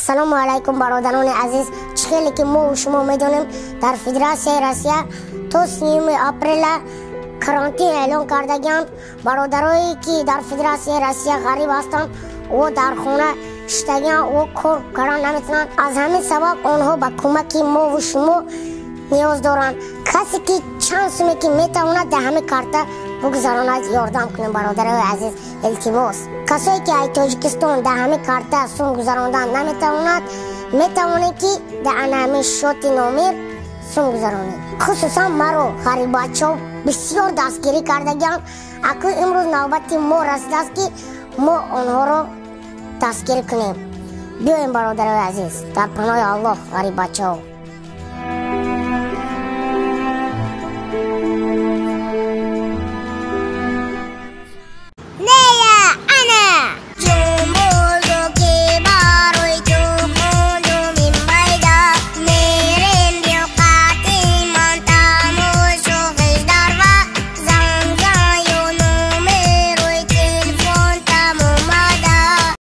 السلام علیکم برادران عزیز. خیلی که ما و شما میدونیم در فدراسیون روسیه تا 3 اپریل کرانتین اعلان کردگیند. برادرایی که در فدراسیون روسیه غریب هستند و در خانه شدگیند و کار کردن نمیتونند. از همین سبب آنها به کمک ما و شما نیاز دارند. کسی که چند سومی که میتواند در همین کارت بگذراند یاردم کنیم برادرای عزیز. التماس کسایی که ای تاجیکستان در همین کارت سوم گذراندن نمیتواند میتوانید که در همین شات نامیر سوم گذرانید. خصوصا مرا غریبچه‌ها بسیار دستگیری کردگیند. اکنون امروز نوبت ما رسیده است که ما آنها را دستگیر کنیم. بیایم برادرای عزیز در پناه الله غریبچه‌ها.